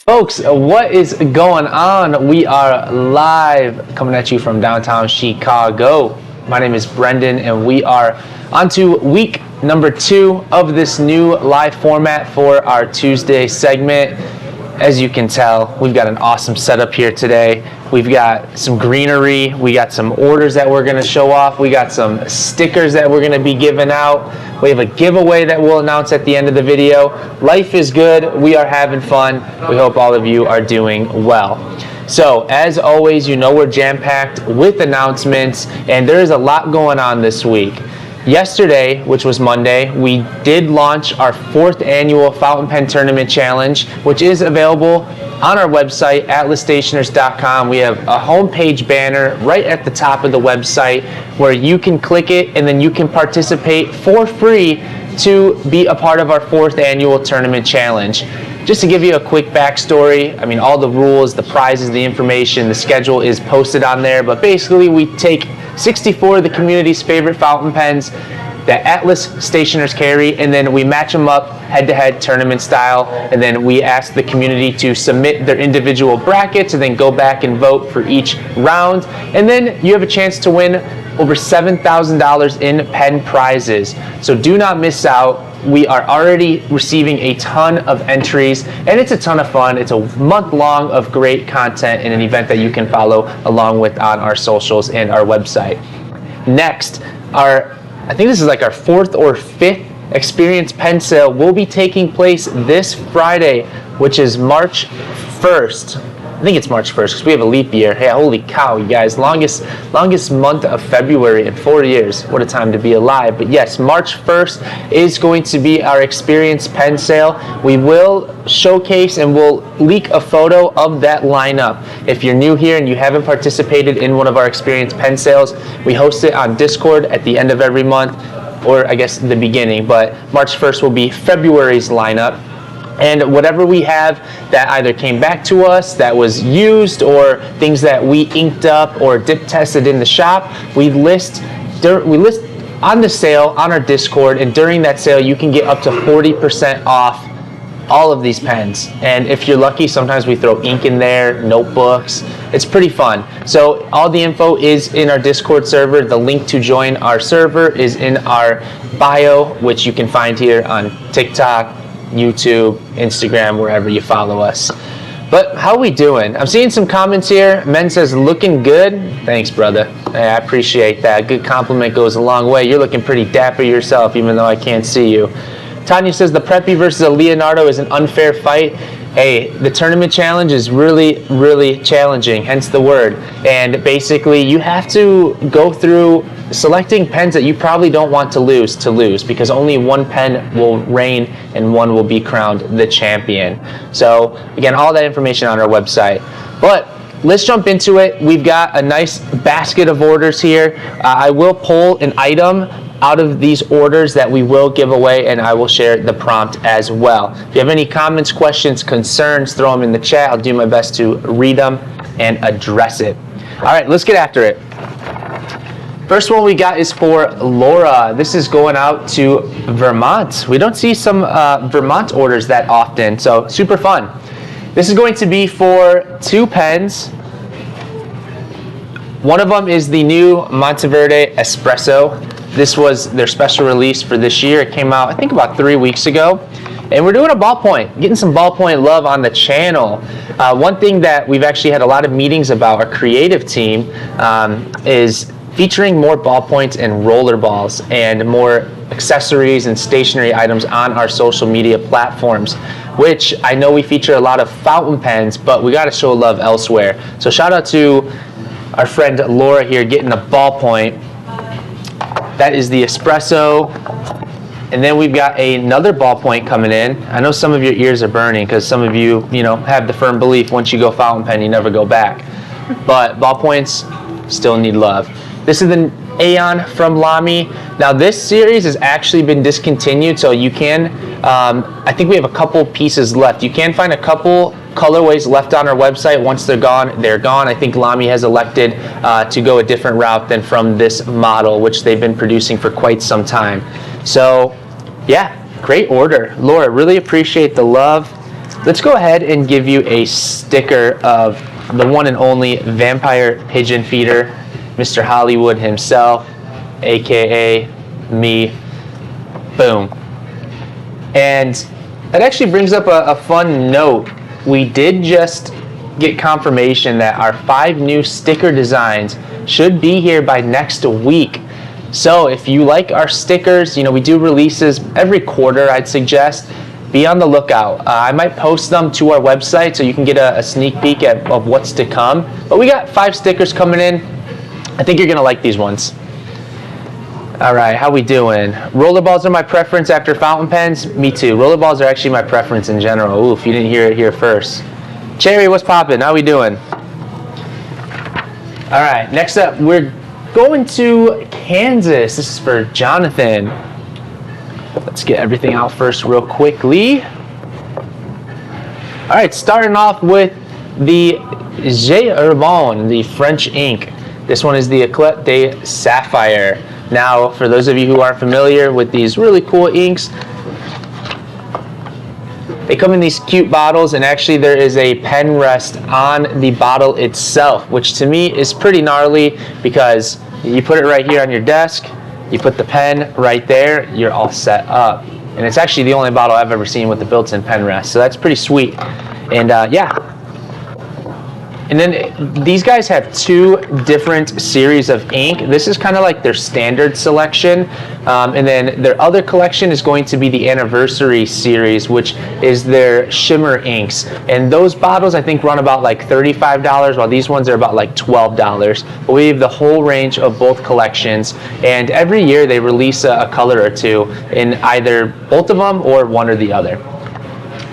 Folks, what is going on? We are live coming at you from downtown Chicago. My name is Brendan and we are on to week number 2 of this new live format for our Tuesday segment. As you can tell, we've got an awesome setup here today. We've got some greenery, we got some orders that we're gonna show off, we got some stickers that we're gonna be giving out. We have a giveaway that we'll announce at the end of the video. Life is good, we are having fun. We hope all of you are doing well. So, as always, you know we're jam-packed with announcements, and there is a lot going on this week. Yesterday, which was Monday, we did launch our 4th annual Fountain Pen Tournament Challenge, which is available on our website, atlasstationers.com. We have a homepage banner right at the top of the website where you can click it and then you can participate for free to be a part of our 4th annual tournament challenge. Just to give you a quick backstory, I mean, all the rules, the prizes, the information, the schedule is posted on there, but basically we take 64 of the community's favorite fountain pens that Atlas Stationers carry, and then we match them up head-to-head tournament style, and then we ask the community to submit their individual brackets and then go back and vote for each round, and then you have a chance to win over $7,000 in pen prizes. So do not miss out. We are already receiving a ton of entries, and it's a ton of fun. It's a month long of great content in an event that you can follow along with on our socials and our website. Next, I think this is like our 4th or 5th Experience Pen Sale will be taking place this Friday, which is March 1st. I think it's March 1st because we have a leap year. Hey, holy cow, you guys. Longest month of February in 4 years. What a time to be alive. But yes, March 1st is going to be our Experience Pen Sale. We will showcase and we'll leak a photo of that lineup. If you're new here and you haven't participated in one of our Experience Pen Sales, we host it on Discord at the end of every month, or I guess the beginning, but March 1st will be February's lineup. And whatever we have that either came back to us, that was used, or things that we inked up or dip tested in the shop, we list on the sale on our Discord, and during that sale you can get up to 40% off all of these pens. And if you're lucky, sometimes we throw ink in there, notebooks. It's pretty fun. So all the info is in our Discord server. The link to join our server is in our bio, which you can find here on TikTok, YouTube, Instagram, wherever you follow us. But how are we doing? I'm seeing some comments here. Men says, looking good. Thanks, brother. Hey, I appreciate that. Good compliment goes a long way. You're looking pretty dapper yourself, even though I can't see you. Tanya says, the Preppy versus a Leonardo is an unfair fight. Hey, the tournament challenge is really, really challenging, hence the word. And basically, you have to go through selecting pens that you probably don't want to lose, because only one pen will reign and one will be crowned the champion. So, again, all that information on our website. But let's jump into it. We've got a nice basket of orders here. I will pull an item out of these orders that we will give away, and I will share the prompt as well. If you have any comments, questions, concerns, throw them in the chat. I'll do my best to read them and address it. All right, let's get after it. First one we got is for Laura. This is going out to Vermont. We don't see some Vermont orders that often, so super fun. This is going to be for 2 pens. One of them is the new Monteverde Espresso. This was their special release for this year. It came out, I think, about 3 weeks ago. And we're doing a ballpoint, getting some ballpoint love on the channel. One thing that we've actually had a lot of meetings about, our creative team, is featuring more ballpoints and roller balls and more accessories and stationery items on our social media platforms, which I know we feature a lot of fountain pens, but we got to show love elsewhere. So shout out to our friend Laura here getting a ballpoint. That is the Espresso. And then we've got another ballpoint coming in. I know some of your ears are burning because some of you, have the firm belief once you go fountain pen, you never go back. But ballpoints still need love. This is the Aeon from Lami. Now this series has actually been discontinued, so you can, I think we have a couple pieces left. You can find a couple colorways left on our website. Once they're gone, they're gone. I think Lami has elected to go a different route than from this model, which they've been producing for quite some time. So yeah, great order. Laura, really appreciate the love. let's go ahead and give you a sticker of the one and only vampire pigeon feeder, Mr. Hollywood himself, aka me. Boom. And that actually brings up a fun note. We did just get confirmation that our 5 new sticker designs should be here by next week. So if you like our stickers, you know, we do releases every quarter, I'd suggest. Be on the lookout. I might post them to our website so you can get a sneak peek of what's to come. But we got 5 stickers coming in. I think you're gonna like these ones. All right, how we doing? Rollerballs are my preference after fountain pens. Me too. Rollerballs are actually my preference in general. Ooh, if you didn't hear it here first. Cherry, what's poppin'? How we doing? All right, next up, we're going to Kansas. This is for Jonathan. Let's get everything out first real quickly. All right, starting off with the J. Herbon, the French ink. This one is the Eclat de Sapphire. Now, for those of you who aren't familiar with these really cool inks, they come in these cute bottles, and actually there is a pen rest on the bottle itself, which to me is pretty gnarly because you put it right here on your desk, you put the pen right there, you're all set up. And it's actually the only bottle I've ever seen with the built-in pen rest, so that's pretty sweet. And yeah. And then these guys have 2 different series of ink. This is kind of like their standard selection. And then their other collection is going to be the anniversary series, which is their shimmer inks. And those bottles I think run about like $35, while these ones are about like $12. But we have the whole range of both collections. And every year they release a color or 2 in either both of them or one or the other.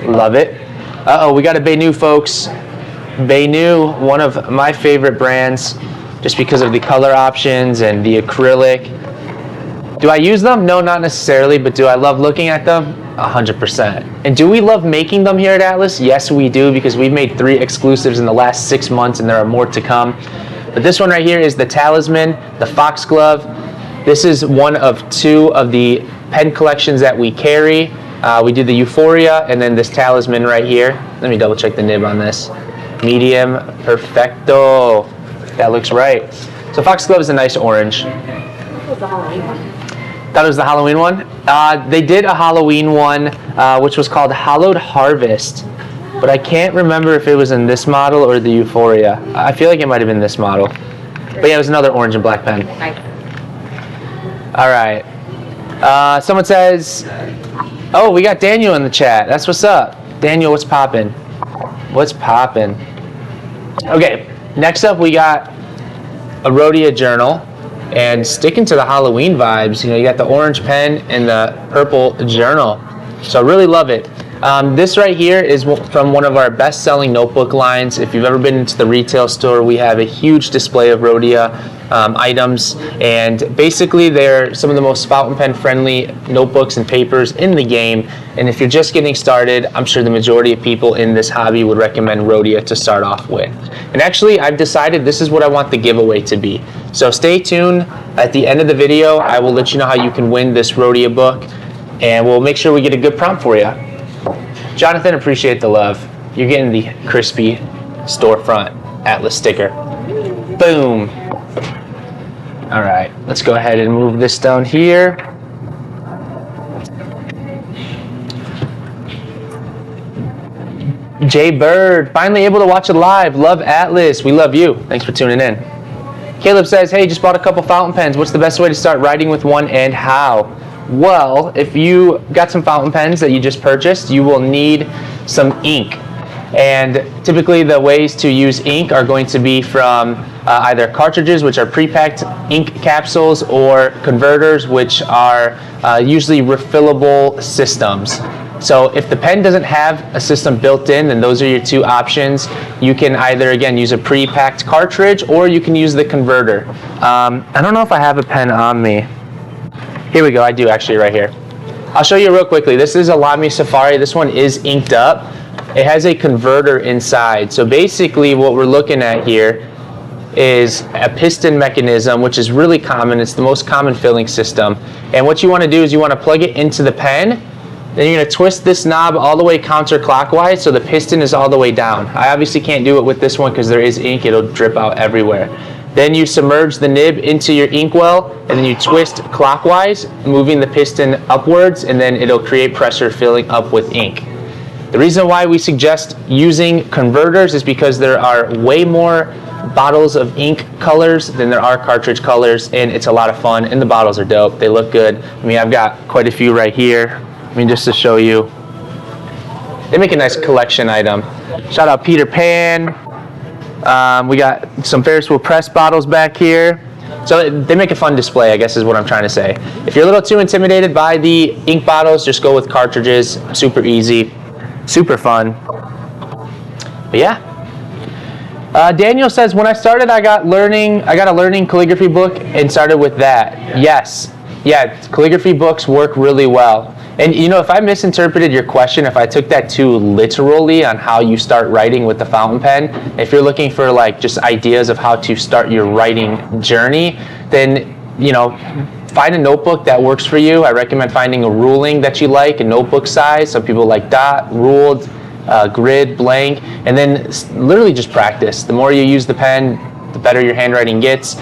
Love it. Uh-oh, we got a Benu, folks. Benu, one of my favorite brands, just because of the color options and the acrylic. Do I use them? No, not necessarily, but do I love looking at them? 100%. And do we love making them here at Atlas? Yes, we do, because we've made 3 exclusives in the last 6 months, and there are more to come. But this one right here is the Talisman, the Foxglove. This is one of 2 of the pen collections that we carry. We do the Euphoria, and then this Talisman right here. Let me double check the nib on this. Medium Perfecto. That looks right. So Foxglove is a nice orange. Thought it was the Halloween one? They did a Halloween one, which was called Hallowed Harvest. But I can't remember if it was in this model or the Euphoria. I feel like it might have been this model. But yeah, it was another orange and black pen. All right. Someone says, oh, we got Daniel in the chat. That's what's up. Daniel, what's poppin'? What's poppin'? Okay, next up we got a Rhodia journal, and sticking to the Halloween vibes, you know, you got the orange pen and the purple journal. So I really love it. This right here is from one of our best-selling notebook lines. If you've ever been into the retail store, we have a huge display of Rhodia items, and basically they're some of the most fountain pen friendly notebooks and papers in the game. And if you're just getting started, I'm sure the majority of people in this hobby would recommend Rhodia to start off with. And actually, I've decided this is what I want the giveaway to be. So stay tuned. At the end of the video, I will let you know how you can win this Rhodia book, and we'll make sure we get a good prompt for you. Jonathan, appreciate the love. You're getting the crispy storefront Atlas sticker. Boom. All right, let's go ahead and move this down here. Jay Bird, finally able to watch it live. Love Atlas. We love you. Thanks for tuning in. Caleb says, hey, just bought a couple fountain pens. What's the best way to start writing with one and how? Well, if you got some fountain pens that you just purchased, you will need some ink. And typically the ways to use ink are going to be from either cartridges, which are pre-packed ink capsules, or converters, which are usually refillable systems. So if the pen doesn't have a system built in, then those are your 2 options. You can either, again, use a pre-packed cartridge, or you can use the converter. I don't know if I have a pen on me. Here we go, I do actually right here. I'll show you real quickly. This is a Lami Safari. This one is inked up. It has a converter inside. So basically what we're looking at here is a piston mechanism, which is really common. It's the most common filling system. And what you want to do is you want to plug it into the pen, Then you're gonna twist this knob all the way counterclockwise so the piston is all the way down. I obviously can't do it with this one because there is ink, it'll drip out everywhere. Then you submerge the nib into your inkwell and then you twist clockwise, moving the piston upwards, and then it'll create pressure filling up with ink. The reason why we suggest using converters is because there are way more bottles of ink colors than there are cartridge colors, and it's a lot of fun, and the bottles are dope. They look good. I mean, I've got quite a few right here. I mean, just to show you. They make a nice collection item. Shout out Peter Pan. We got some Ferris Press bottles back here. So they make a fun display, I guess is what I'm trying to say. If you're a little too intimidated by the ink bottles, just go with cartridges. Super easy, super fun. But yeah. Daniel says, when I started, I got a learning calligraphy book and started with that. Yes. Yeah, calligraphy books work really well. And you know, if I misinterpreted your question, if I took that too literally on how you start writing with the fountain pen, if you're looking for like just ideas of how to start your writing journey, then, you know, find a notebook that works for you. I recommend finding a ruling that you like, a notebook size. Some people like dot, ruled, grid, blank, and then literally just practice. The more you use the pen, the better your handwriting gets.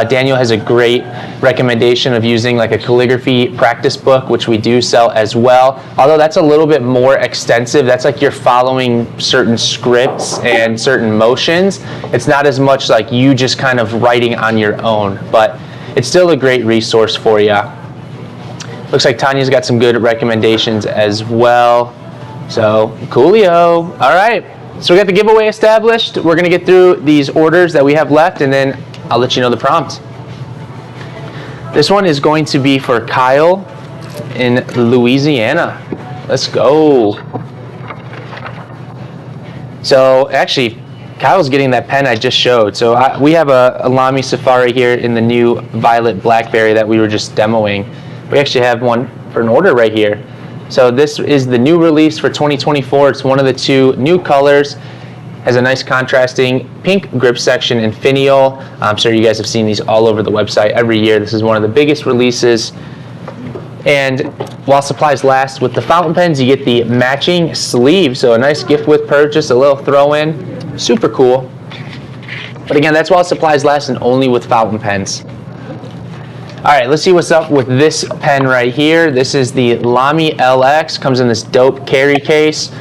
Daniel has a great recommendation of using like a calligraphy practice book, which we do sell as well. Although that's a little bit more extensive. That's like you're following certain scripts and certain motions. It's not as much like you just kind of writing on your own, but it's still a great resource for you. Looks like Tanya's got some good recommendations as well. So, coolio. All right. So we got the giveaway established. We're gonna get through these orders that we have left, and then I'll let you know the prompt. This one is going to be for Kyle in Louisiana. Let's go. So actually, Kyle's getting that pen I just showed. So we have a Lami Safari here in the new Violet Blackberry that we were just demoing. We actually have one for an order right here. So this is the new release for 2024. It's one of the two new colors. Has a nice contrasting pink grip section and finial. I'm sure you guys have seen these all over the website every year. This is one of the biggest releases. And while supplies last, with the fountain pens, you get the matching sleeve. So a nice gift with purchase, a little throw in. Super cool. But again, that's while supplies last and only with fountain pens. All right, let's see what's up with this pen right here. This is the Lami LX, comes in this dope carry case.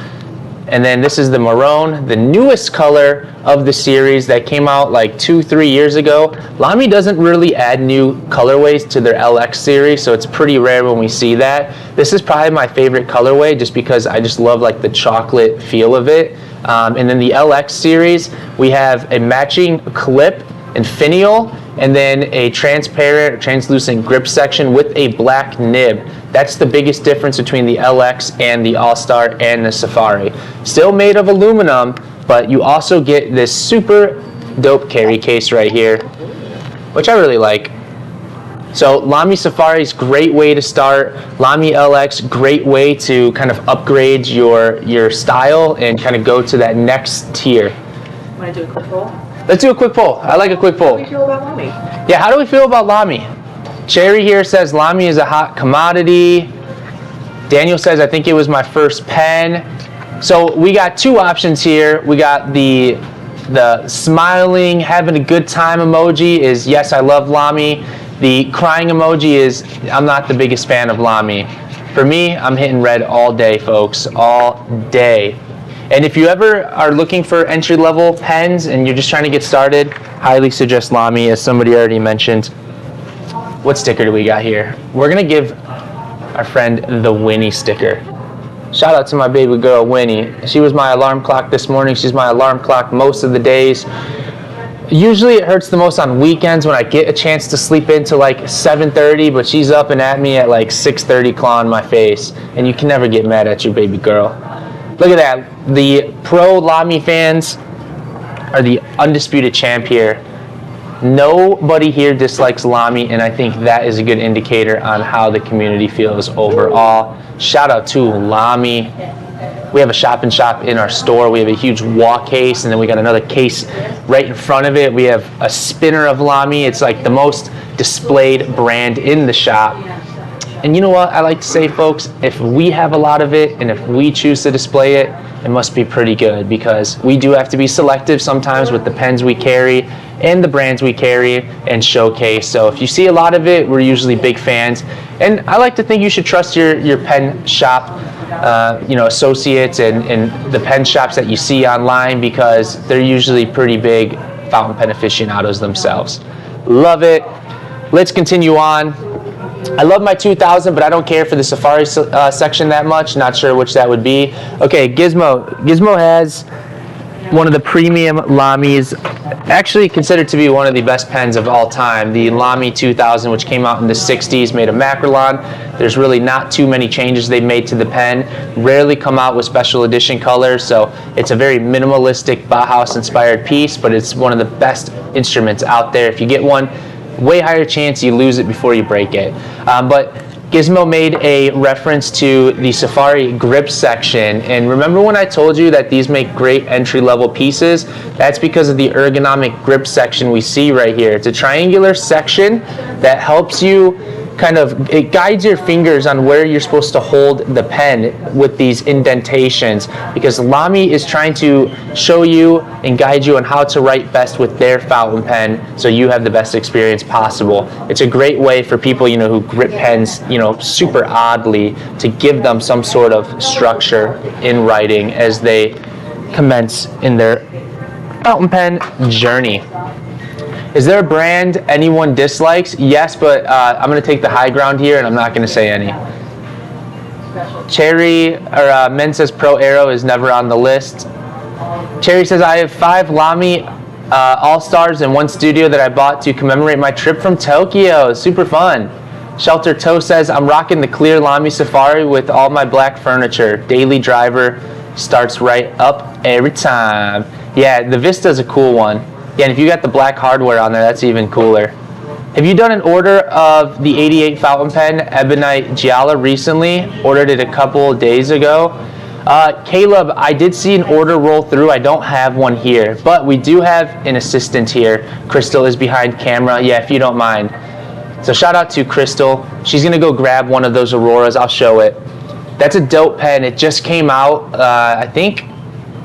And then this is the maroon, the newest color of the series that came out like 2-3 years ago. Lami doesn't really add new colorways to their LX series, so it's pretty rare when we see that. This is probably my favorite colorway just because I just love like the chocolate feel of it. And then the LX series, we have a matching clip and finial, and then a transparent, translucent grip section with a black nib. That's the biggest difference between the LX and the All-Star and the Safari. Still made of aluminum, but you also get this super dope carry case right here, which I really like. So Lami Safari is great way to start. Lami LX, great way to kind of upgrade your style and kind of go to that next tier. Want to do a quick poll? Let's do a quick poll. I like a quick poll. How do we feel about Lami? Yeah, how do we feel about Lami? Cherry here says Lami is a hot commodity. Daniel says, I think it was my first pen. So we got two options here. We got the smiling, having a good time emoji is yes, I love Lami. The crying emoji is I'm not the biggest fan of Lami. For me, I'm hitting red all day, folks, all day. And if you ever are looking for entry-level pens and you're just trying to get started, highly suggest Lami, as somebody already mentioned. What sticker do we got here? We're gonna give our friend the Winnie sticker. Shout out to my baby girl, Winnie. She was my alarm clock this morning. She's my alarm clock most of the days. Usually it hurts the most on weekends when I get a chance to sleep into like 7:30, but she's up and at me at like 6:30 clawing my face. And you can never get mad at your baby girl. Look at that. The pro Lami fans are the undisputed champ here. Nobody here dislikes Lami, and I think that is a good indicator on how the community feels overall. Shout out to Lami. We have a shop in shop in our store. We have a huge wall case, and then we got another case right in front of it. We have a spinner of Lami. It's like the most displayed brand in the shop. And you know what I like to say, folks? If we have a lot of it and if we choose to display it, it must be pretty good, because we do have to be selective sometimes with the pens we carry and the brands we carry and showcase. So if you see a lot of it, we're usually big fans. And I like to think you should trust your pen shop associates and the pen shops that you see online, because they're usually pretty big fountain pen aficionados themselves. Love it. Let's continue on. I love my 2000, but I don't care for the Safari section that much. Not sure which that would be. Okay, Gizmo. Gizmo has one of the premium Lamis, actually considered to be one of the best pens of all time. The Lami 2000, which came out in the 60s, made of Macrolon. There's really not too many changes they've made to the pen. Rarely come out with special edition colors, so it's a very minimalistic Bauhaus-inspired piece, but it's one of the best instruments out there. If you get one, way higher chance you lose it before you break it. But Gizmo made a reference to the Safari grip section, and remember when I told you that these make great entry-level pieces? That's because of the ergonomic grip section we see right here. It's a triangular section that helps you it guides your fingers on where you're supposed to hold the pen with these indentations, because Lami is trying to show you and guide you on how to write best with their fountain pen so you have the best experience possible. It's a great way for people, who grip pens, super oddly, to give them some sort of structure in writing as they commence in their fountain pen journey. Is there a brand anyone dislikes? Yes, but I'm going to take the high ground here, and I'm not going to say any. Cherry, or Men says Pro Aero is never on the list. Cherry says, I have 5 Lami All-Stars in one studio that I bought to commemorate my trip from Tokyo. Super fun. Shelter Toe says, I'm rocking the clear Lami Safari with all my black furniture. Daily driver starts right up every time. Yeah, the Vista's a cool one. Yeah, and if you got the black hardware on there, that's even cooler. Have you done an order of the 88 fountain pen Ebonite Gialla recently? Ordered it a couple days ago. Caleb, I did see an order roll through. I don't have one here, but we do have an assistant here. Crystal is behind camera. Yeah, if you don't mind. So shout out to Crystal. She's gonna go grab one of those Auroras. I'll show it. That's a dope pen. It just came out, I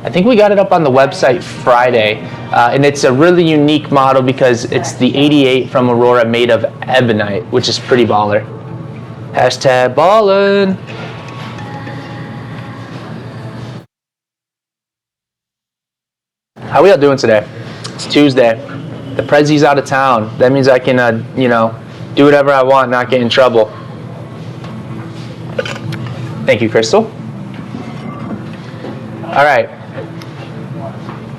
think we got it up on the website Friday. And it's a really unique model because it's the 88 from Aurora made of ebonite, which is pretty baller. Hashtag ballin'. How we all doing today? It's Tuesday. The Prezzi's out of town. That means I can, do whatever I want, not get in trouble. Thank you, Crystal. All right.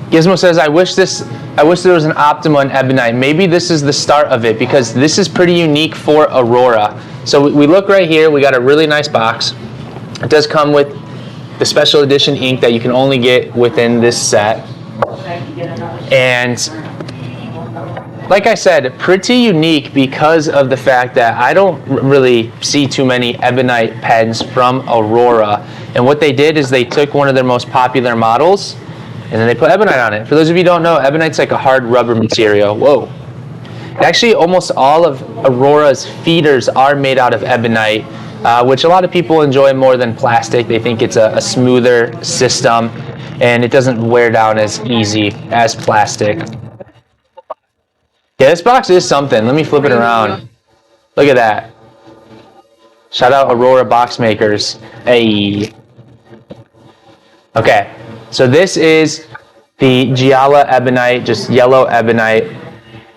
Gizmo says, I wish there was an Optima in ebonite. Maybe this is the start of it, because this is pretty unique for Aurora. So we look right here. We got a really nice box. It does come with the special edition ink that you can only get within this set. And like I said, pretty unique because of the fact that I don't really see too many ebonite pens from Aurora. And what they did is they took one of their most popular models and then they put ebonite on it. For those of you who don't know, ebonite's like a hard rubber material. Whoa. Actually, almost all of Aurora's feeders are made out of ebonite, which a lot of people enjoy more than plastic. They think it's a smoother system and it doesn't wear down as easy as plastic. Yeah, this box is something. Let me flip it around. Look at that. Shout out Aurora box makers. Hey. Okay, so this is the Gialla ebonite, just yellow ebonite.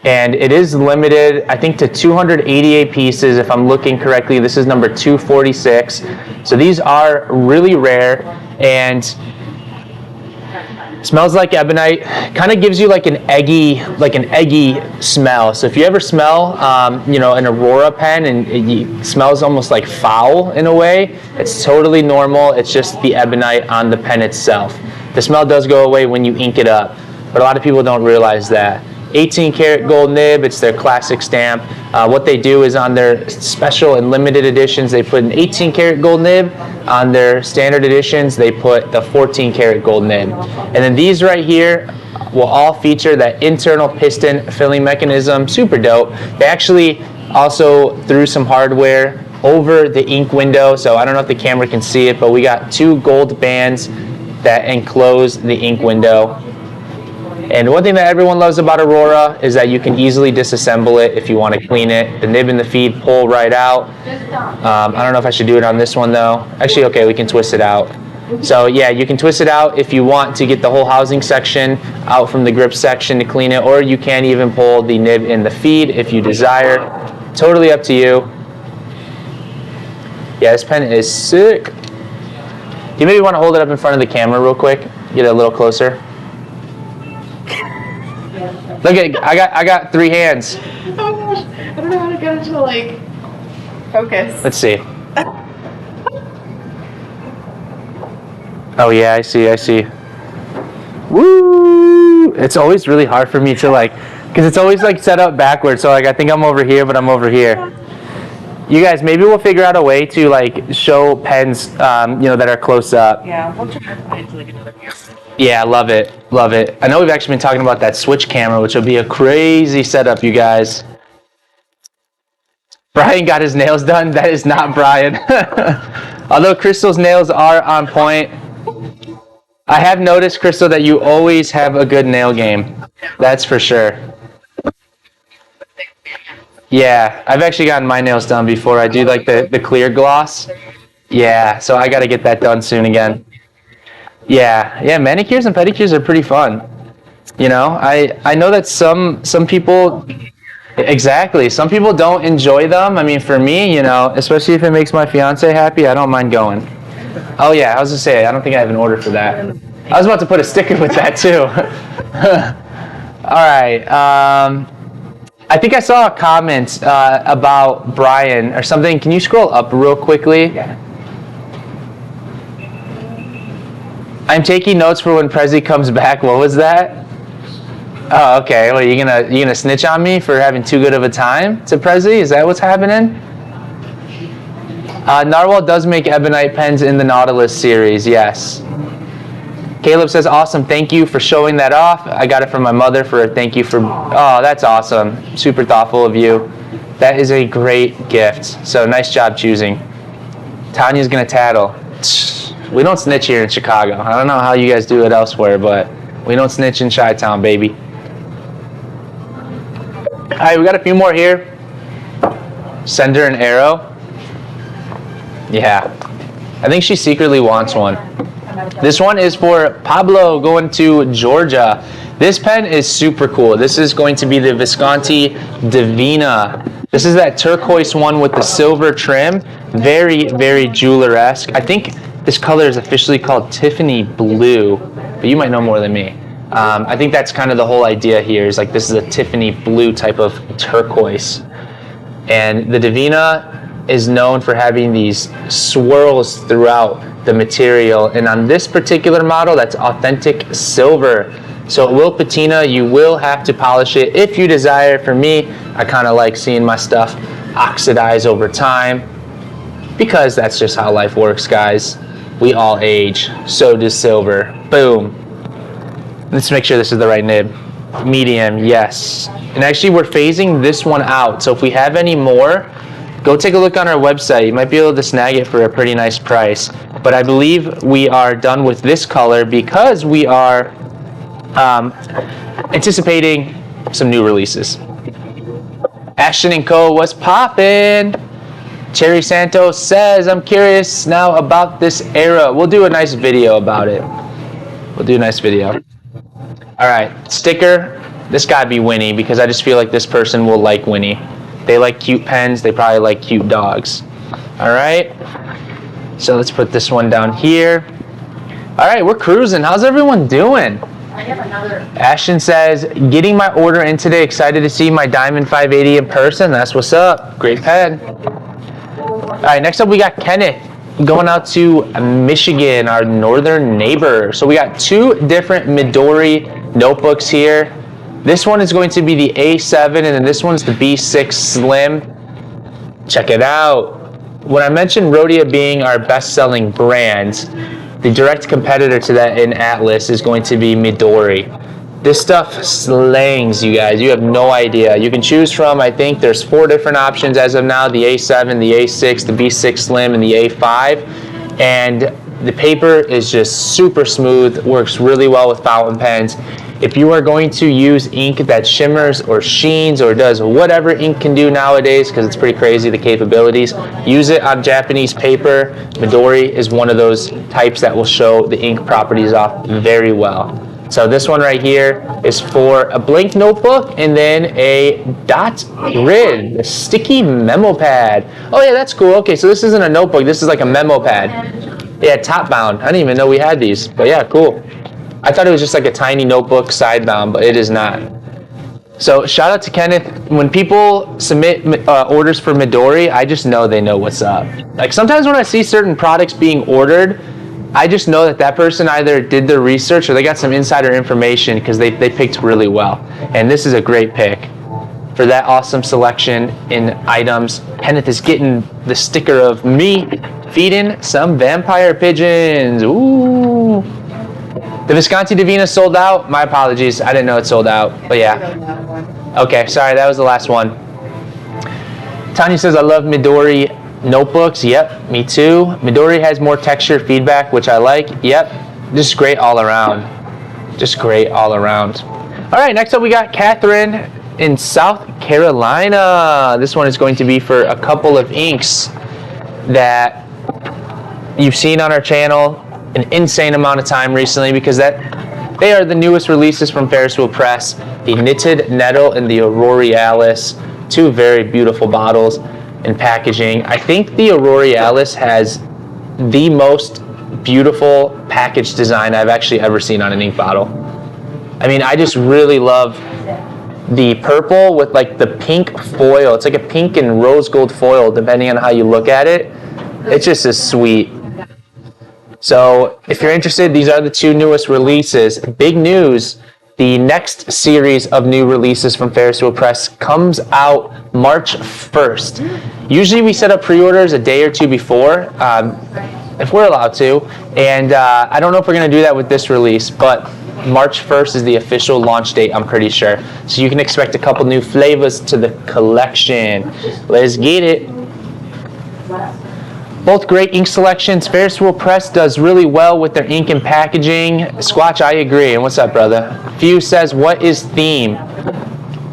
And it is limited, I think, to 288 pieces. If I'm looking correctly, this is number 246. So these are really rare and smells like ebonite. Kind of gives you like an eggy smell. So if you ever smell, an Aurora pen and it smells almost like foul in a way, it's totally normal. It's just the ebonite on the pen itself. The smell does go away when you ink it up, but a lot of people don't realize that. 18 karat gold nib, it's their classic stamp. What they do is on their special and limited editions, they put an 18 karat gold nib. On their standard editions, they put the 14 karat gold nib. And then these right here will all feature that internal piston filling mechanism. Super dope. They actually also threw some hardware over the ink window. So I don't know if the camera can see it, but we got 2 gold bands that enclose the ink window. And one thing that everyone loves about Aurora is that you can easily disassemble it if you want to clean it. The nib and the feed pull right out. I don't know if I should do it on this one though. Actually, okay, we can twist it out. So yeah, you can twist it out if you want to get the whole housing section out from the grip section to clean it, or you can even pull the nib and the feed if you desire. Totally up to you. Yeah, this pen is sick. Do you maybe want to hold it up in front of the camera real quick? Get it a little closer. Look at, I got 3 hands. Oh gosh, I don't know how to get it to like focus. Let's see. Oh yeah, I see. Woo! It's always really hard for me to like, because it's always like set up backwards. So like I think I'm over here, but I'm over here. You guys, maybe we'll figure out a way to like show pens, you know, that are close up. Yeah, we'll try to find like another camera. Yeah, love it. I know we've actually been talking about that switch camera, which will be a crazy setup, you guys. Brian got his nails done. That is not Brian. Although Crystal's nails are on point. I have noticed, Crystal, that you always have a good nail game. That's for sure. Yeah, I've actually gotten my nails done before. I do like the clear gloss. Yeah, so I got to get that done soon again. Yeah, manicures and pedicures are pretty fun. You know, I know that some people, exactly, some people don't enjoy them. I mean, for me, you know, especially if it makes my fiance happy, I don't mind going. Oh yeah, I was gonna say, I don't think I have an order for that. I was about to put a sticker with that too. All right, I think I saw a comment about Brian or something. Can you scroll up real quickly? Yeah. I'm taking notes for when Prezi comes back. What was that? Oh, okay. Well, you gonna snitch on me for having too good of a time to Prezi? Is that what's happening? Narwhal does make ebonite pens in the Nautilus series. Yes. Caleb says, awesome. Thank you for showing that off. I got it from my mother for a thank you for. Oh, that's awesome. Super thoughtful of you. That is a great gift. So nice job choosing. Tanya's gonna tattle. We don't snitch here in Chicago. I don't know how you guys do it elsewhere, but we don't snitch in Chi-Town, baby. All right, we got a few more here. Send her an arrow. Yeah, I think she secretly wants one. This one is for Pablo going to Georgia. This pen is super cool. This is going to be the Visconti Deina. This is that turquoise one with the silver trim. Very, very jeweler-esque. I think this color is officially called Tiffany Blue, but you might know more than me. I think that's kind of the whole idea here, is like this is a Tiffany Blue type of turquoise. And the Deina is known for having these swirls throughout the material. And on this particular model, that's authentic silver. So it will patina. You will have to polish it if you desire. For me, I kind of like seeing my stuff oxidize over time, because that's just how life works, guys. We all age. So does silver. Boom. Let's make sure this is the right nib. Medium, yes. And actually, we're phasing this one out. So if we have any more, go take a look on our website. You might be able to snag it for a pretty nice price. But I believe we are done with this color because we are anticipating some new releases. Ashton & Co. what's poppin'? Cherry Santos says, I'm curious now about this era. We'll do a nice video about it. We'll do a nice video. All right, sticker. This gotta be Winnie, because I just feel like this person will like Winnie. They like cute pens. They probably like cute dogs. All right. So let's put this one down here. All right, we're cruising. How's everyone doing? I have another. Ashton says, getting my order in today. Excited to see my Diamond 580 in person. That's what's up. Great pen. All right, next up we got Kenneth going out to Michigan, our northern neighbor. So we got 2 different Midori notebooks here. This one is going to be the A7, and then this one's the B6 Slim. Check it out. When I mentioned Rhodia being our best-selling brand, the direct competitor to that in Atlas is going to be Midori. This stuff slangs, you guys. You have no idea. You can choose from, I think there's 4 different options as of now, the A7, the A6, the B6 Slim, and the A5. And the paper is just super smooth, works really well with fountain pens. If you are going to use ink that shimmers or sheens or does whatever ink can do nowadays, because it's pretty crazy the capabilities, use it on Japanese paper. Midori is one of those types that will show the ink properties off very well. So this one right here is for a blank notebook and then a dot grid, a sticky memo pad. Oh yeah, that's cool. Okay, so this isn't a notebook, this is like a memo pad. Yeah, top bound. I didn't even know we had these, but yeah, cool. I thought it was just like a tiny notebook side bound, but it is not. So shout out to Kenneth. When people submit orders for Midori, I just know they know what's up. Like sometimes when I see certain products being ordered, I just know that that person either did their research or they got some insider information because they picked really well. And this is a great pick for that awesome selection in items. Kenneth is getting the sticker of me feeding some vampire pigeons. Ooh. The Visconti Deina sold out. My apologies. I didn't know it sold out. But yeah. Okay, sorry. That was the last one. Tanya says, I love Midori notebooks. Yep, me too. Midori has more texture feedback, which I like. Yep, just great all around. Just great all around. All right, next up we got Catherine in South Carolina. This one is going to be for a couple of inks that you've seen on our channel an insane amount of time recently because they are the newest releases from Ferris Press, the Knitted Nettle and the Aurorealis, 2 very beautiful bottles and packaging. I think the Aurorealis has the most beautiful package design I've actually ever seen on an ink bottle. I mean, I just really love the purple with like the pink foil. It's like a pink and rose gold foil depending on how you look at it. It just is sweet. So if you're interested, these are the 2 newest releases. Big news, the next series of new releases from Ferris Press comes out March 1st. Usually we set up pre-orders a day or 2 before, if we're allowed to. And I don't know if we're going to do that with this release, but March 1st is the official launch date, I'm pretty sure. So you can expect a couple new flavors to the collection. Let's get it. Both great ink selections. Ferris Press does really well with their ink and packaging. Squatch, I agree. And what's up, brother? Few says, what is theme?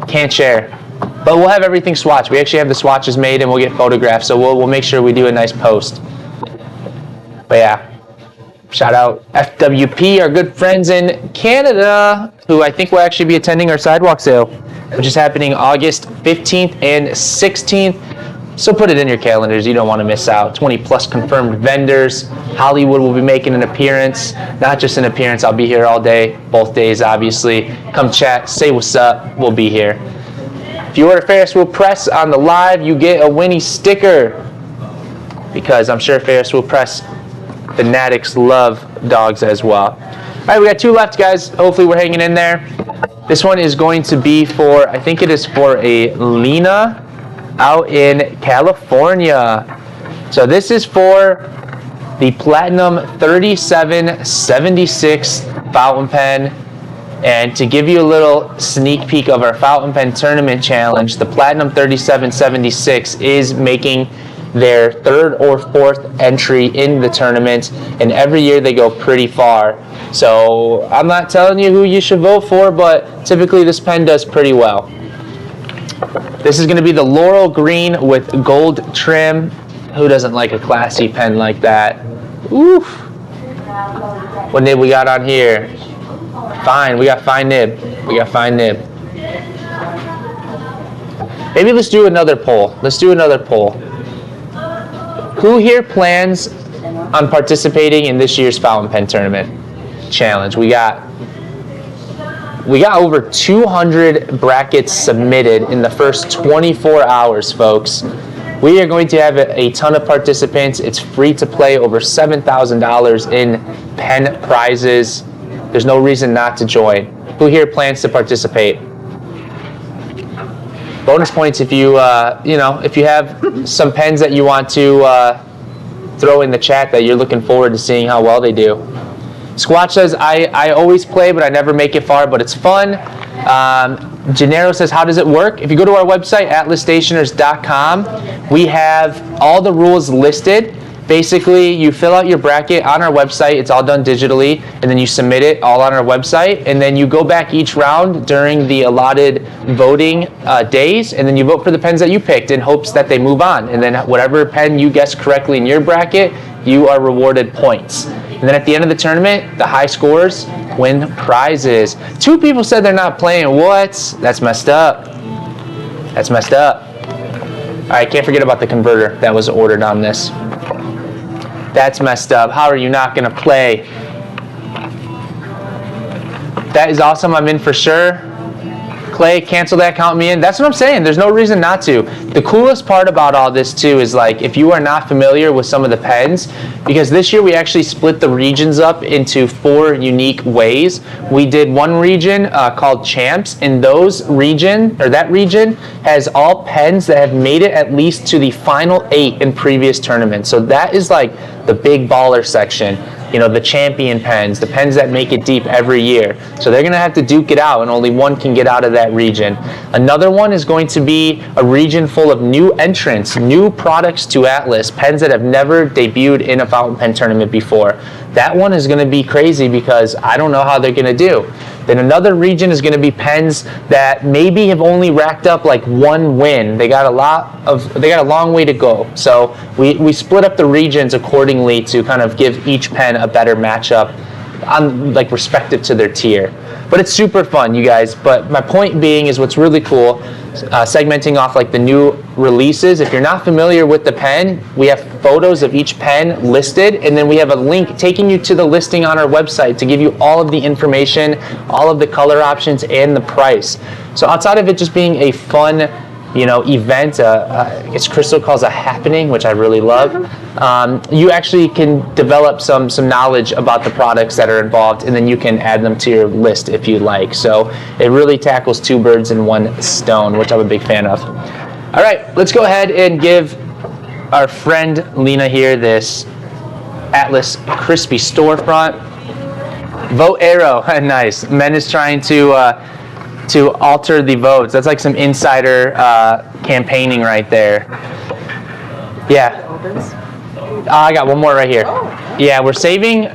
Can't share. But we'll have everything swatched. We actually have the swatches made and we'll get photographs. So we'll make sure we do a nice post. But yeah. Shout out FWP, our good friends in Canada, who I think will actually be attending our sidewalk sale, which is happening August 15th and 16th. So put it in your calendars. You don't want to miss out. 20 plus confirmed vendors. Hollywood will be making an appearance. Not just an appearance. I'll be here all day. Both days, obviously. Come chat. Say what's up. We'll be here. If you order Ferris Press on the live, you get a Winnie sticker. Because I'm sure Ferris Press fanatics love dogs as well. All right, we got 2 left, guys. Hopefully we're hanging in there. This one is going to be for, I think it is for a Lena out in California. So this is for the Platinum 3776 fountain pen. And to give you a little sneak peek of our fountain pen tournament challenge, the Platinum 3776 is making their 3rd or 4th entry in the tournament, and every year they go pretty far. So I'm not telling you who you should vote for, but typically this pen does pretty well. This is going to be the Laurel Green with gold trim. Who doesn't like a classy pen like that? Oof. What nib we got on here? Fine. We got fine nib. We got fine nib. Maybe let's do another poll. Let's do another poll. Who here plans on participating in this year's fountain pen tournament challenge? We got over 200 brackets submitted in the first 24 hours, folks. We are going to have a ton of participants. It's free to play, over $7,000 in pen prizes. There's no reason not to join. Who here plans to participate? Bonus points if you, if you have some pens that you want to throw in the chat that you're looking forward to seeing how well they do. Squatch says, I always play, but I never make it far, but it's fun. Gennaro says, how does it work? If you go to our website, atlasstationers.com, we have all the rules listed. Basically, you fill out your bracket on our website. It's all done digitally, and then you submit it all on our website, and then you go back each round during the allotted voting days, and then you vote for the pens that you picked in hopes that they move on. And then whatever pen you guessed correctly in your bracket, you are rewarded points. And then at the end of the tournament, the high scores win prizes. 2 people said they're not playing. What? That's messed up. That's messed up. All right, can't forget about the converter that was ordered on this. That's messed up. How are you not going to play? That is awesome. I'm in for sure. Clay, cancel that, count me in. That's what I'm saying. There's no reason not to. The coolest part about all this too is like if you are not familiar with some of the pens, because this year we actually split the regions up into 4 unique ways. We did one region called Champs, and that region has all pens that have made it at least to the final 8 in previous tournaments. So that is like the big baller section. You know, the champion pens, the pens that make it deep every year. So they're going to have to duke it out, and only one can get out of that region. Another one is going to be a region full of new entrants, new products to Atlas, pens that have never debuted in a fountain pen tournament before. That one is going to be crazy because I don't know how they're going to do. Then another region is going to be pens that maybe have only racked up like 1 win. They got a long way to go. So we split up the regions accordingly to kind of give each pen a better matchup on like respective to their tier. But it's super fun, you guys. But my point being is what's really cool, segmenting off like the new releases. If you're not familiar with the pen, we have photos of each pen listed, and then we have a link taking you to the listing on our website to give you all of the information, all of the color options, and the price. So outside of it just being a fun, you know, event, it's Crystal calls a happening, which I really love. You actually can develop some knowledge about the products that are involved, and then you can add them to your list if you like. So it really tackles 2 birds in 1 stone, which I'm a big fan of. All right, let's go ahead and give our friend Lena here this Atlas Crispy storefront. Vote arrow, nice. Men is trying to alter the votes. That's like some insider campaigning right there. Yeah. I got one more right here. Yeah, we're saving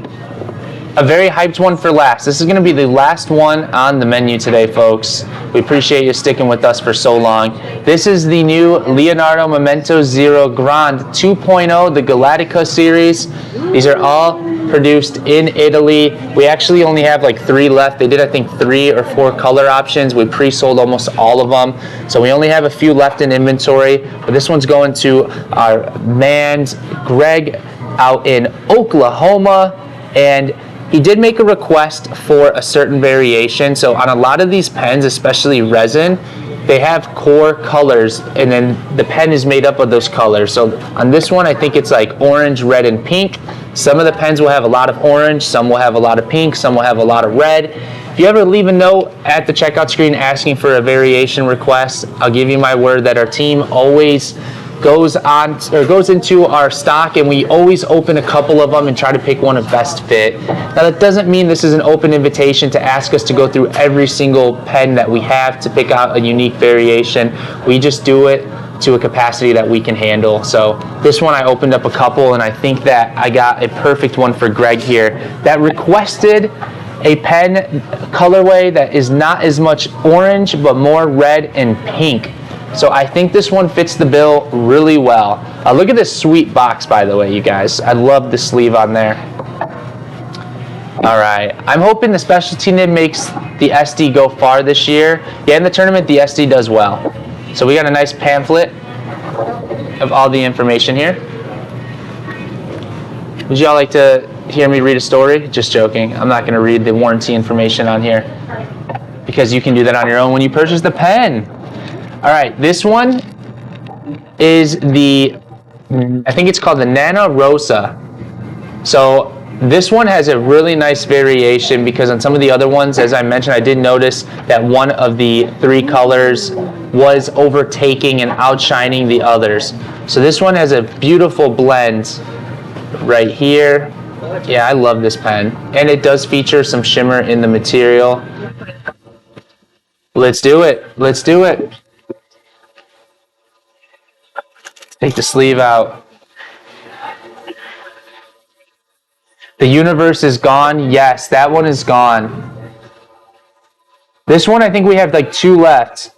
a very hyped one for last. This is going to be the last one on the menu today, folks. We appreciate you sticking with us for so long. This is the new Leonardo Memento Zero Grande 2.0, the Galactica series. These are all produced in Italy. We actually only have like 3 left. They did, I think, 3 or 4 color options. We pre-sold almost all of them. So we only have a few left in inventory. But this one's going to our man, Greg, out in Oklahoma. And he did make a request for a certain variation. So on a lot of these pens, especially resin, they have core colors, and then the pen is made up of those colors. So on this one, I think it's like orange, red, and pink. Some of the pens will have a lot of orange, some will have a lot of pink, some will have a lot of red. If you ever leave a note at the checkout screen asking for a variation request, I'll give you my word that our team always goes into our stock, and we always open a couple of them and try to pick one of best fit. Now that doesn't mean this is an open invitation to ask us to go through every single pen that we have to pick out a unique variation. We just do it to a capacity that we can handle. So this one I opened up a couple, and I think that I got a perfect one for Greg here that requested a pen colorway that is not as much orange but more red and pink. So I think this one fits the bill really well. Look at this sweet box, by the way, you guys. I love the sleeve on there. All right, I'm hoping the specialty nib makes the SD go far this year. Yeah, in the tournament, the SD does well. So we got a nice pamphlet of all the information here. Would y'all like to hear me read a story? Just joking. I'm not going to read the warranty information on here because you can do that on your own when you purchase the pen. All right, this one is I think it's called the Nana Rosa. So this one has a really nice variation because on some of the other ones, as I mentioned, I did notice that one of the 3 colors was overtaking and outshining the others. So this one has a beautiful blend right here Yeah, I love this pen. And it does feature some shimmer in the material. Let's do it. Let's do it. Take the sleeve out. The universe is gone. Yes, that one is gone. This one, I think we have like 2 left.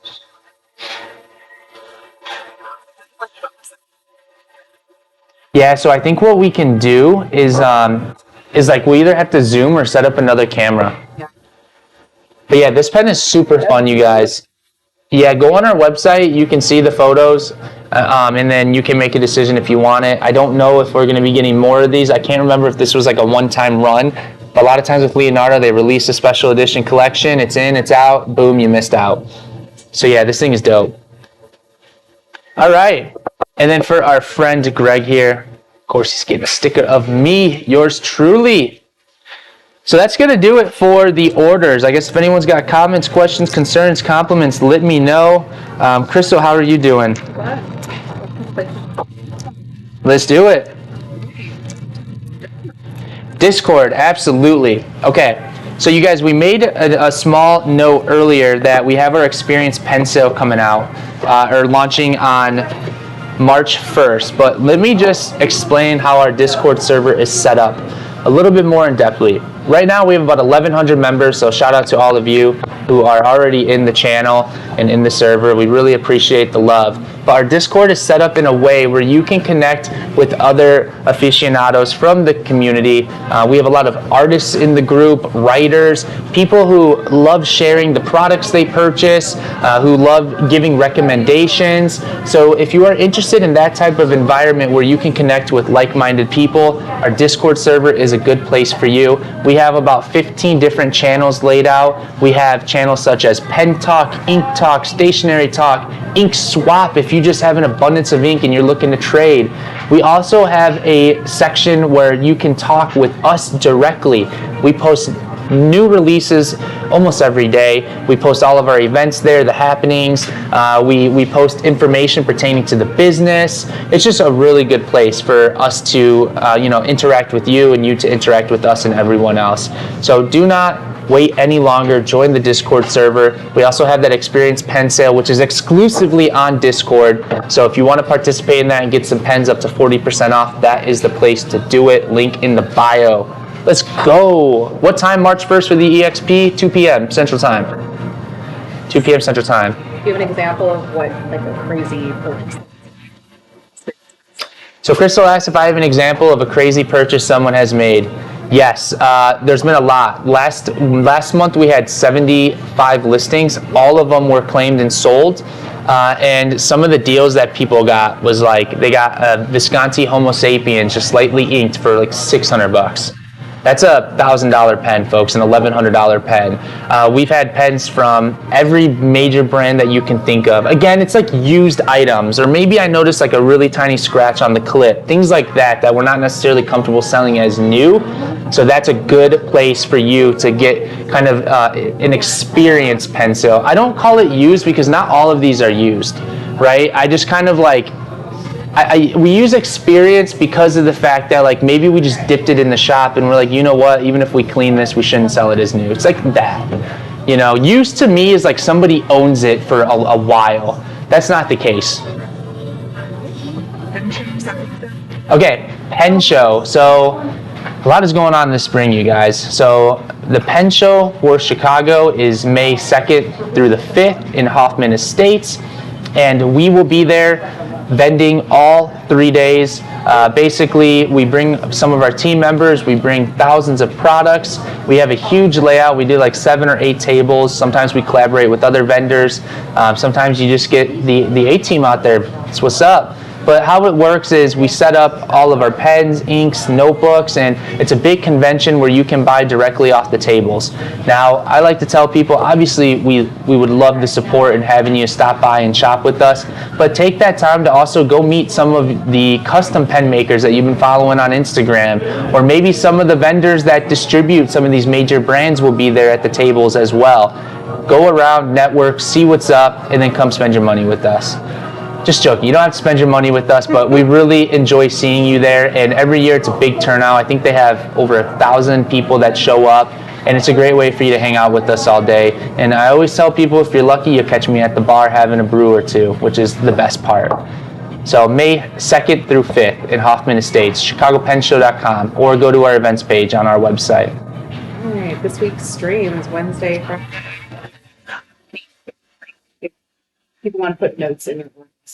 Yeah, so I think what we can do is like we either have to zoom or set up another camera. But yeah, this pen is super fun, you guys. Yeah, go on our website. You can see the photos, and then you can make a decision if you want it. I don't know if we're going to be getting more of these. I can't remember if this was like a one-time run. But a lot of times with Leonardo, they release a special edition collection. It's in, it's out. Boom, you missed out. So yeah, this thing is dope. All right. And then for our friend Greg here, of course, he's getting a sticker of me, yours truly. So that's going to do it for the orders. I guess if anyone's got comments, questions, concerns, compliments, let me know. Crystal, how are you doing? Let's do it. Discord, absolutely. Okay, so you guys, we made a small note earlier that we have our Experience pen sale coming out, or launching on March 1st. But let me just explain how our Discord server is set up a little bit more in depthly. Right now we have about 1,100 members, so shout out to all of you who are already in the channel and in the server. We really appreciate the love. But our Discord is set up in a way where you can connect with other aficionados from the community. We have a lot of artists in the group, writers, people who love sharing the products they purchase, who love giving recommendations. So if you are interested in that type of environment where you can connect with like-minded people, our Discord server is a good place for you. We have about 15 different channels laid out. We have channels such as Pen Talk, Ink Talk, Stationery Talk, Ink Swap if you just have an abundance of ink and you're looking to trade. We also have a section where you can talk with us directly. We post new releases almost every day. We post all of our events there, the happenings. We post information pertaining to the business. It's just a really good place for us to interact with you and you to interact with us and everyone else. So do not wait any longer. Join the Discord server. We also have that Experience pen sale, which is exclusively on Discord. So if you want to participate in that and get some pens up to 40% off, that is the place to do it. Link in the bio. Let's go. What time March 1st for the EXP? 2 p.m. Central Time. 2 p.m. Central Time. Give an example of what, like, a crazy purchase. So Crystal asked if I have an example of a crazy purchase someone has made. Yes, there's been a lot. Last month we had 75 listings. All of them were claimed and sold. And some of the deals that people got was like, they got a Visconti Homo Sapiens just slightly inked for like $600. That's a $1,000 pen, folks, an $1,100 pen. We've had pens from every major brand that you can think of. Again, it's like used items, or maybe I noticed like a really tiny scratch on the clip, things like that we're not necessarily comfortable selling as new. So that's a good place for you to get kind of an experienced pen sale. I don't call it used because not all of these are used, right? I just kind of like, we use experience because of the fact that like maybe we just dipped it in the shop and we're like, you know what, even if we clean this, we shouldn't sell it as new. It's like that. You know, used to me is like somebody owns it for a while. That's not the case. Okay, pen show. So a lot is going on this spring, you guys. So the pen show for Chicago is May 2nd through the 5th in Hoffman Estates. And we will be there vending all 3 days. Basically, we bring some of our team members, we bring thousands of products. We have a huge layout. We do like 7 or 8 tables. Sometimes we collaborate with other vendors. Sometimes you just get the A-team out there. That's what's up. But how it works is we set up all of our pens, inks, notebooks, and it's a big convention where you can buy directly off the tables. Now, I like to tell people, obviously, we would love the support and having you stop by and shop with us, but take that time to also go meet some of the custom pen makers that you've been following on Instagram, or maybe some of the vendors that distribute some of these major brands will be there at the tables as well. Go around, network, see what's up, and then come spend your money with us. Just joking. You don't have to spend your money with us, but we really enjoy seeing you there. And every year it's a big turnout. I think they have over 1,000 people that show up, and it's a great way for you to hang out with us all day. And I always tell people, if you're lucky, you'll catch me at the bar having a brew or two, which is the best part. So May 2nd through 5th in Hoffman Estates, ChicagoPennShow.com, or go to our events page on our website. All right, this week's stream is Wednesday. If people want to put notes in it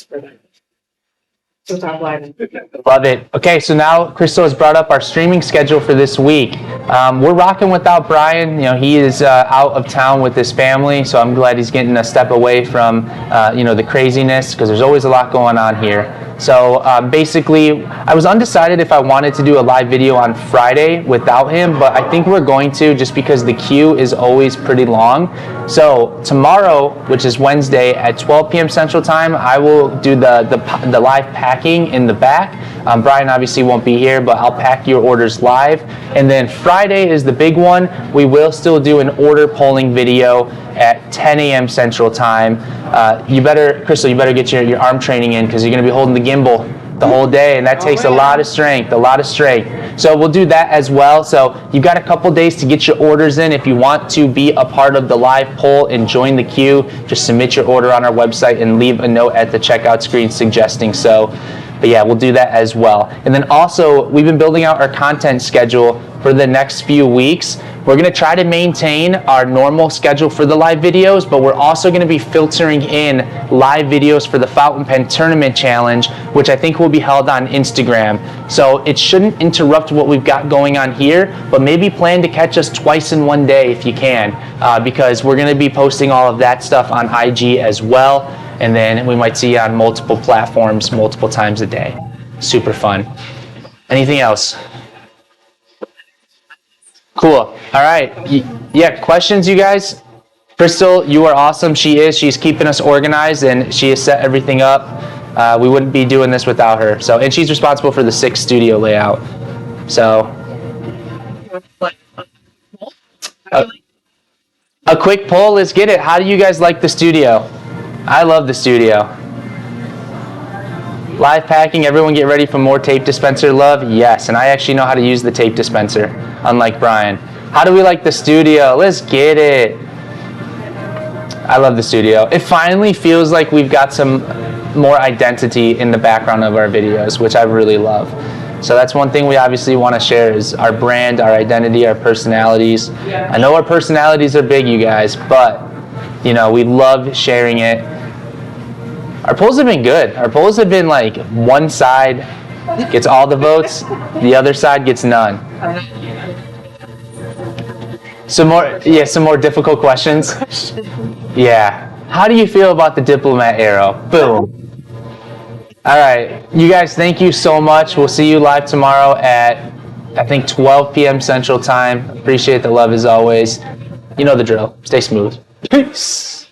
for them. So top line. Love it. Okay, so now Crystal has brought up our streaming schedule for this week. We're rocking without Brian. You know, he is out of town with his family, so I'm glad he's getting a step away from, the craziness, because there's always a lot going on here. So basically, I was undecided if I wanted to do a live video on Friday without him, but I think we're going to, just because the queue is always pretty long. So tomorrow, which is Wednesday at 12 p.m. Central Time, I will do the live packing in the back. Brian obviously won't be here, but I'll pack your orders live. And then Friday is the big one. We will still do an order polling video at 10 a.m. Central Time. Crystal, you better get your arm training in, because you're going to be holding the gimbal the whole day, and that takes a lot of strength, So we'll do that as well. So you've got a couple days to get your orders in. If you want to be a part of the live poll and join the queue, just submit your order on our website and leave a note at the checkout screen suggesting so. But yeah, we'll do that as well. And then also, we've been building out our content schedule for the next few weeks. We're going to try to maintain our normal schedule for the live videos, but we're also going to be filtering in live videos for the Fountain Pen Tournament Challenge, which I think will be held on Instagram. So it shouldn't interrupt what we've got going on here, but maybe plan to catch us twice in one day if you can, because we're going to be posting all of that stuff on IG as well. And then we might see you on multiple platforms multiple times a day. Super fun. Anything else? Cool. All right. Yeah, questions, you guys? Crystal, you are awesome. She's keeping us organized, and she has set everything up. We wouldn't be doing this without her. So, and she's responsible for the 6 studio layout. So, a quick poll. Let's get it. How do you guys like the studio? I love the studio. Live packing, everyone get ready for more tape dispenser love? Yes, and I actually know how to use the tape dispenser, unlike Brian. How do we like the studio? Let's get it. I love the studio. It finally feels like we've got some more identity in the background of our videos, which I really love. So that's one thing we obviously want to share, is our brand, our identity, our personalities. I know our personalities are big, you guys, but we love sharing it. Our polls have been good. Our polls have been like, one side gets all the votes, the other side gets none. Some more difficult questions. Yeah. How do you feel about the diplomat arrow? Boom. All right. You guys, thank you so much. We'll see you live tomorrow at, I think, 12 p.m. Central Time. Appreciate the love as always. You know the drill. Stay smooth. Peace.